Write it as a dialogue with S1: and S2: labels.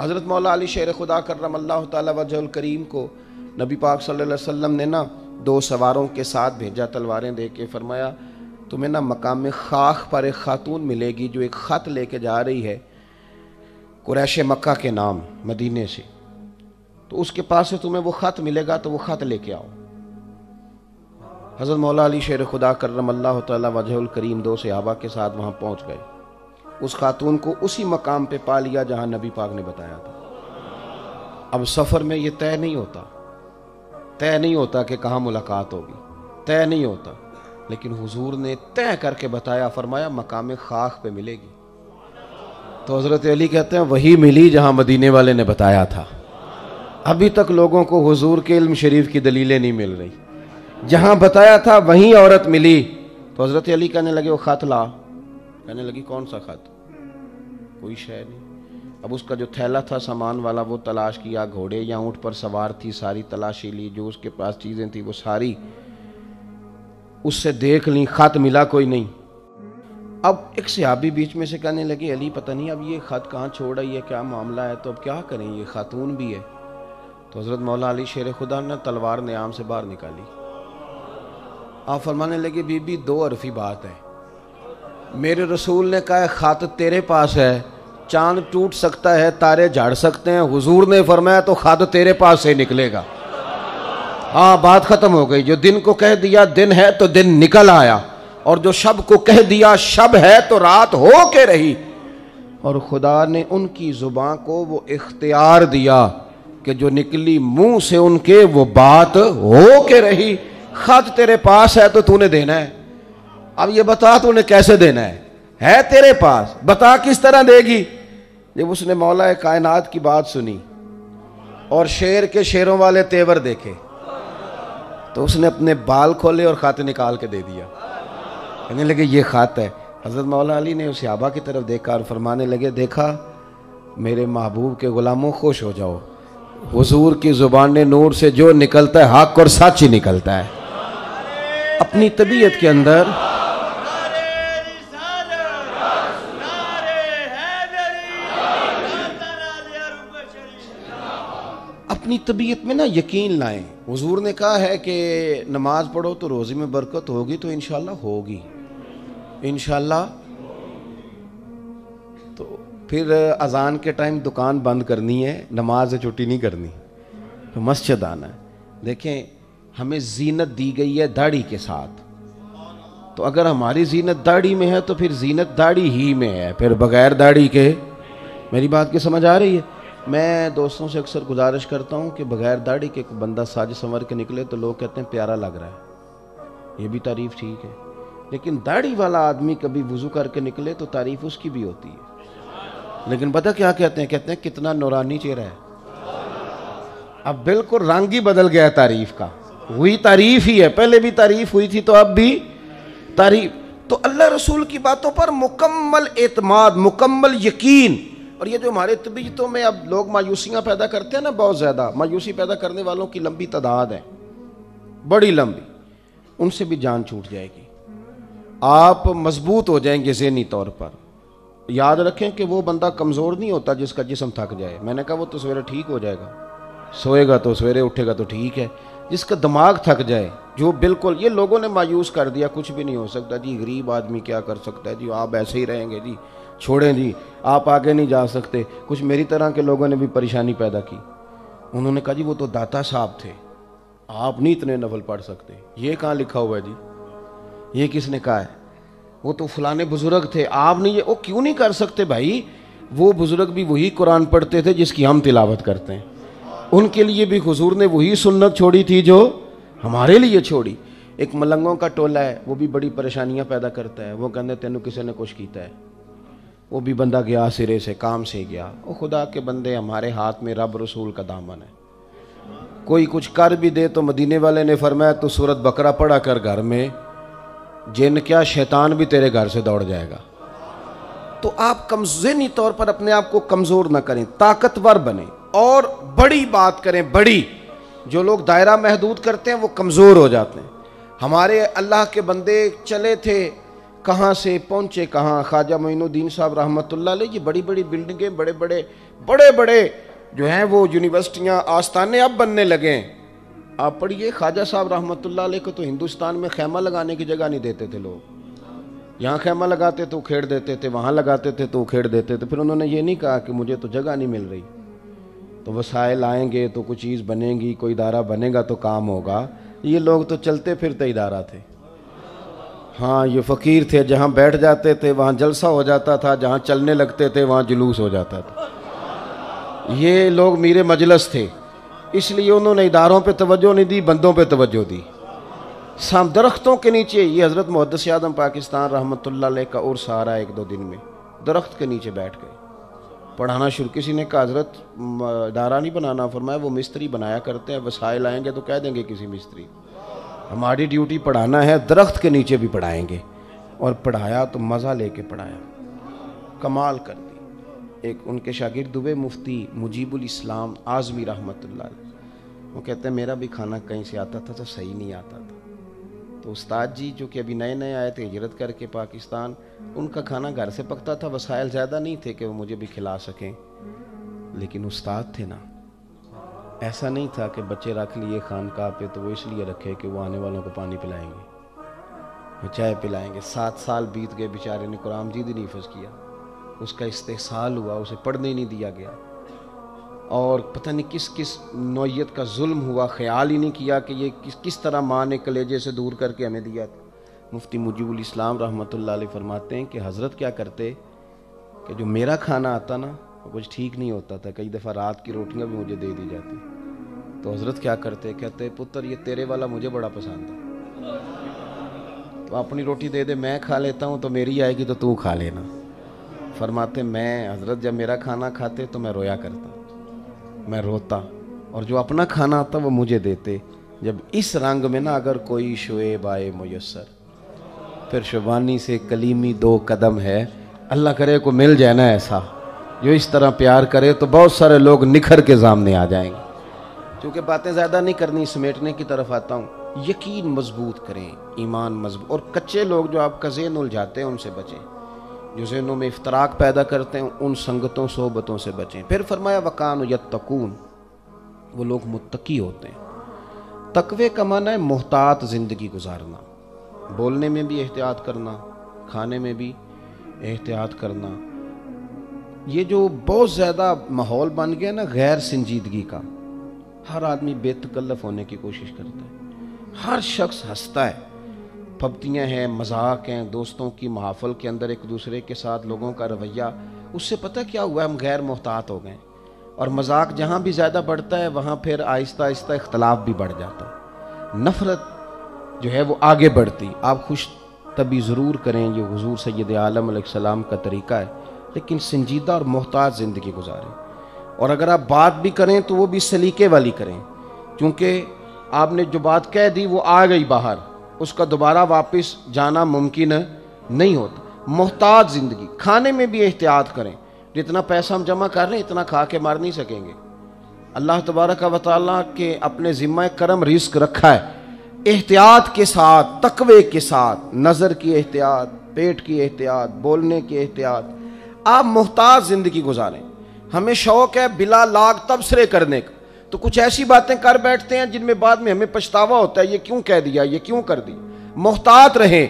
S1: حضرت مولا علی شیر خدا کرم اللہ تعالی وجہ الکریم کو نبی پاک صلی اللہ علیہ وسلم نے نا 2 سواروں کے ساتھ بھیجا تلواریں دے کے، فرمایا تمہیں نا مقام خاک پر ایک خاتون ملے گی جو ایک خط لے کے جا رہی ہے قریش مکہ کے نام مدینے سے، تو اس کے پاس سے تمہیں وہ خط ملے گا تو وہ خط لے کے آؤ۔ حضرت مولا علی شیر خدا کرم اللہ تعالی وجہ الکریم 2 صحابہ کے ساتھ وہاں پہنچ گئے، اس خاتون کو اسی مقام پہ پا لیا جہاں نبی پاک نے بتایا تھا۔ اب سفر میں یہ طے نہیں ہوتا کہ کہاں ملاقات ہوگی، طے نہیں ہوتا، لیکن حضور نے طے کر کے بتایا، فرمایا مقام خاک پہ ملے گی۔ تو حضرت علی کہتے ہیں وہی ملی جہاں مدینے والے نے بتایا تھا۔ ابھی تک لوگوں کو حضور کے علم شریف کی دلیلیں نہیں مل رہی، جہاں بتایا تھا وہیں عورت ملی۔ تو حضرت علی کہنے لگے وہ خط لا، کہنے لگی کون سا خط؟ کوئی شے نہیں۔ اب اس کا جو تھیلا تھا سامان والا وہ تلاش کیا، گھوڑے یا اونٹ پر سوار تھی، ساری تلاشی لی، جو اس کے پاس چیزیں تھیں وہ ساری اس سے دیکھ لیں، خط ملا کوئی نہیں۔ اب ایک صحابی بیچ میں سے کہنے لگے علی پتہ نہیں اب یہ خط کہاں چھوڑ رہی ہے، کیا معاملہ ہے، تو اب کیا کریں، یہ خاتون بھی ہے۔ تو حضرت مولا علی شیر خدا نے تلوار نیام سے باہر نکالی، آپ فرمانے لگے بی بی 2 حرفی بات ہے، میرے رسول نے کہا خط تیرے پاس ہے، چاند ٹوٹ سکتا ہے، تارے جھاڑ سکتے ہیں، حضور نے فرمایا تو خط تیرے پاس سے نکلے گا۔ ہاں بات ختم ہو گئی، جو دن کو کہہ دیا دن ہے تو دن نکل آیا، اور جو شب کو کہہ دیا شب ہے تو رات ہو کے رہی۔ اور خدا نے ان کی زبان کو وہ اختیار دیا کہ جو نکلی منہ سے ان کے وہ بات ہو کے رہی۔ خط تیرے پاس ہے تو تو نے دینا ہے، اب یہ بتا تو نے کیسے دینا ہے تیرے پاس، بتا کس طرح دے گی۔ جب اس نے مولا کائنات کی بات سنی اور شیر کے شیروں والے تیور دیکھے تو اس نے اپنے بال کھولے اور خط نکال کے دے دیا، کہنے لگے یہ خط ہے۔ حضرت مولا علی نے اس صحابہ کی طرف دیکھا اور فرمانے لگے دیکھا میرے محبوب کے غلاموں خوش ہو جاؤ، حضور کی زبان نور سے جو نکلتا ہے حق اور سچ ہی نکلتا ہے۔ اپنی طبیعت کے اندر اپنی طبیعت میں نا یقین لائیں۔ حضور نے کہا ہے کہ نماز پڑھو تو روزی میں برکت ہوگی، تو انشاءاللہ ہوگی، انشاءاللہ۔ تو پھر اذان کے ٹائم دکان بند کرنی ہے، نماز سے چھٹی نہیں کرنی، تو مسجد آنا ہے۔ دیکھیں ہمیں زینت دی گئی ہے داڑھی کے ساتھ، تو اگر ہماری زینت داڑھی میں ہے تو پھر زینت داڑھی ہی میں ہے، پھر بغیر داڑھی کے۔ میری بات کی سمجھ آ رہی ہے؟ میں دوستوں سے اکثر گزارش کرتا ہوں کہ بغیر داڑھی کے بندہ ساج سنور کے نکلے تو لوگ کہتے ہیں پیارا لگ رہا ہے، یہ بھی تعریف ٹھیک ہے، لیکن داڑھی والا آدمی کبھی وضو کر کے نکلے تو تعریف اس کی بھی ہوتی ہے، لیکن پتہ کیا کہتے ہیں کتنا نورانی چہرہ ہے۔ اب بالکل رنگ ہی بدل گیا ہے تعریف کا، وہی تعریف ہی ہے، پہلے بھی تعریف ہوئی تھی تو اب بھی تعریف۔ تو اللہ رسول کی باتوں پر مکمل اعتماد، مکمل یقین۔ اور یہ جو ہمارے طبیعتوں میں اب لوگ مایوسیاں پیدا کرتے ہیں نا، بہت زیادہ مایوسی پیدا کرنے والوں کی لمبی تعداد ہے، بڑی لمبی، ان سے بھی جان چھوٹ جائے گی، آپ مضبوط ہو جائیں گے ذہنی طور پر۔ یاد رکھیں کہ وہ بندہ کمزور نہیں ہوتا جس کا جسم تھک جائے، میں نے کہا وہ تو سویرے ٹھیک ہو جائے گا، سوئے گا تو سویرے اٹھے گا تو ٹھیک ہے۔ جس کا دماغ تھک جائے، جو بالکل، یہ لوگوں نے مایوس کر دیا کچھ بھی نہیں ہو سکتا جی، غریب آدمی کیا کر سکتا ہے جی، آپ ایسے ہی رہیں گے جی، چھوڑیں جی، آپ آگے نہیں جا سکتے۔ کچھ میری طرح کے لوگوں نے بھی پریشانی پیدا کی، انہوں نے کہا جی وہ تو داتا صاحب تھے، آپ نہیں اتنے نفل پڑھ سکتے، یہ کہاں لکھا ہوا ہے جی، یہ کس نے کہا ہے؟ وہ تو فلانے بزرگ تھے، آپ نہیں، وہ کیوں نہیں کر سکتے بھائی؟ وہ بزرگ بھی وہی قرآن پڑھتے تھے جس کی ہم تلاوت کرتے ہیں، ان کے لیے بھی حضور نے وہی سنت چھوڑی تھی جو ہمارے لیے چھوڑی۔ ایک ملنگوں کا ٹولہ ہے، وہ بھی بڑی پریشانیاں پیدا کرتا ہے، وہ کہتے ہیں تینوں کسی نے کچھ کیتا ہے، وہ بھی بندہ گیا سرے سے، کام سے گیا۔ وہ خدا کے بندے، ہمارے ہاتھ میں رب رسول کا دامن ہے، کوئی کچھ کر بھی دے تو مدینے والے نے فرمایا تو سورت بقرہ پڑھا کر گھر میں، جن کیا شیطان بھی تیرے گھر سے دوڑ جائے گا۔ تو آپ ذہنی طور پر اپنے آپ کو کمزور نہ کریں، طاقتور بنیں اور بڑی بات کریں، بڑی۔ جو لوگ دائرہ محدود کرتے ہیں وہ کمزور ہو جاتے ہیں۔ ہمارے اللہ کے بندے چلے تھے کہاں سے پہنچے کہاں. خواجہ معین الدین صاحب رحمۃ اللہ علیہ، یہ بڑی بڑی بلڈنگیں، بڑے بڑے جو ہیں وہ یونیورسٹیاں، آستانے اب بننے لگے ہیں. آپ پڑھیے خواجہ صاحب رحمۃ اللہ علیہ کو تو ہندوستان میں خیمہ لگانے کی جگہ نہیں دیتے تھے لوگ. یہاں خیمہ لگاتے تو کھیڑ دیتے تھے، وہاں لگاتے تھے تو کھیڑ دیتے تھے. پھر انہوں نے یہ نہیں کہا کہ مجھے تو جگہ نہیں مل رہی، تو وسائل آئیں گے تو کوئی چیز بنے گی، کوئی ادارہ بنے گا تو کام ہوگا. یہ لوگ تو چلتے پھرتے ادارہ تھے. ہاں یہ فقیر تھے، جہاں بیٹھ جاتے تھے وہاں جلسہ ہو جاتا تھا، جہاں چلنے لگتے تھے وہاں جلوس ہو جاتا تھا. یہ لوگ میرے مجلس تھے، اس لیے انہوں نے اداروں پہ توجہ نہیں دی، بندوں پہ توجہ دی. درختوں کے نیچے، یہ حضرت محدث اعظم پاکستان رحمۃ اللہ علیہ کا عرس آ رہا ہے 1-2 دن میں، درخت کے نیچے بیٹھ گئے پڑھانا شروع. کسی نے کہا حضرت ادارہ نہیں بنانا، فرمایا وہ مستری بنایا کرتے ہیں، وسائل آئیں گے تو کہہ دیں گے کسی مستری. ہماری ڈیوٹی پڑھانا ہے، درخت کے نیچے بھی پڑھائیں گے. اور پڑھایا تو مزہ لے کے پڑھایا، کمال کر دی. ایک ان کے شاگرد ہوئے مفتی مجیب الاسلام اعظمی رحمۃ اللہ علیہ، وہ کہتے ہیں میرا بھی کھانا کہیں سے آتا تھا تو صحیح نہیں آتا تھا. تو استاد جی جو کہ ابھی نئے نئے آئے تھے ہجرت کر کے پاکستان، ان کا کھانا گھر سے پکتا تھا، وسائل زیادہ نہیں تھے کہ وہ مجھے بھی کھلا سکیں. لیکن استاد تھے نا، ایسا نہیں تھا کہ بچے رکھ لیے خانقاہ پہ تو وہ اس لیے رکھے کہ وہ آنے والوں کو پانی پلائیں گے، وہ چائے پلائیں گے. 7 سال بیت گئے، بیچارے نے قرآن مجید نہیں حفظ کیا، اس کا استحصال ہوا، اسے پڑھنے ہی نہیں دیا گیا. اور پتہ نہیں کس نوعیت کا ظلم ہوا، خیال ہی نہیں کیا کہ یہ کس طرح ماں نے کلیجے سے دور کر کے ہمیں دیا تھا. مفتی مجیب الاسلام رحمۃ اللہ علیہ فرماتے ہیں کہ حضرت کیا کرتے کہ جو میرا کھانا آتا نا وہ کچھ ٹھیک نہیں ہوتا تھا، کئی دفعہ رات کی روٹیاں بھی مجھے دے دی جاتی. تو حضرت کیا کرتے، کہتے پتر یہ تیرے والا مجھے بڑا پسند ہے، تو اپنی روٹی دے دے، میں کھا لیتا ہوں، تو میری آئے گی تو تو کھا لینا. فرماتے میں حضرت جب میرا کھانا کھاتے تو میں رویا کرتا، میں روتا، اور جو اپنا کھانا آتا وہ مجھے دیتے. جب اس رنگ میں نا اگر کوئی شعیب آئے میسر، پھر شبانی سے کلیمی 2 قدم ہے. اللہ کرے کو مل جائے نا ایسا جو اس طرح پیار کرے تو بہت سارے لوگ نکھر کے سامنے آ جائیں گے. کیونکہ باتیں زیادہ نہیں کرنی، سمیٹنے کی طرف آتا ہوں. یقین مضبوط کریں، ایمان مضبوط. اور کچے لوگ جو آپ کا ذہن الجھاتے ہیں ان سے بچیں، جو ذہنوں میں افتراق پیدا کرتے ہیں ان سنگتوں صحبتوں سے بچیں. پھر فرمایا وَقَانُوا يَتَّقُونَ، وہ لوگ متقی ہوتے ہیں. تقوی کا معنی ہے محتاط زندگی گزارنا، بولنے میں بھی احتیاط کرنا، کھانے میں بھی احتیاط کرنا. یہ جو بہت زیادہ ماحول بن گیا نا غیر سنجیدگی کا، ہر آدمی بے تکلف ہونے کی کوشش کرتا ہے، ہر شخص ہنستا ہے، پھبتیاں ہیں، مذاق ہیں، دوستوں کی محافل کے اندر ایک دوسرے کے ساتھ لوگوں کا رویہ. اس سے پتہ کیا ہوا ہے، ہم غیر محتاط ہو گئے. اور مذاق جہاں بھی زیادہ بڑھتا ہے وہاں پھر آہستہ آہستہ اختلاف بھی بڑھ جاتا ہے، نفرت جو ہے وہ آگے بڑھتی. آپ خوش طبی ضرور کریں، یہ حضور سید عالم علیہ السلام کا طریقہ ہے، لیکن سنجیدہ اور محتاط زندگی گزاریں. اور اگر آپ بات بھی کریں تو وہ بھی سلیقے والی کریں، کیونکہ آپ نے جو بات کہہ دی وہ آ گئی باہر، اس کا دوبارہ واپس جانا ممکن نہیں ہوتا. محتاط زندگی. کھانے میں بھی احتیاط کریں، جتنا پیسہ ہم جمع کر رہے ہیں اتنا کھا کے مار نہیں سکیں گے. اللہ تبارک و تعالیٰ کے اپنے ذمہ کرم رزق رکھا ہے، احتیاط کے ساتھ، تقوی کے ساتھ، نظر کی احتیاط، پیٹ کی احتیاط، بولنے کی احتیاط. آپ محتاط زندگی گزاریں. ہمیں شوق ہے بلا لاگ تبصرے کرنے کا، تو کچھ ایسی باتیں کر بیٹھتے ہیں جن میں بعد میں ہمیں پچھتاوا ہوتا ہے، یہ کیوں کہہ دیا، یہ کیوں کر دی. محتاط رہیں.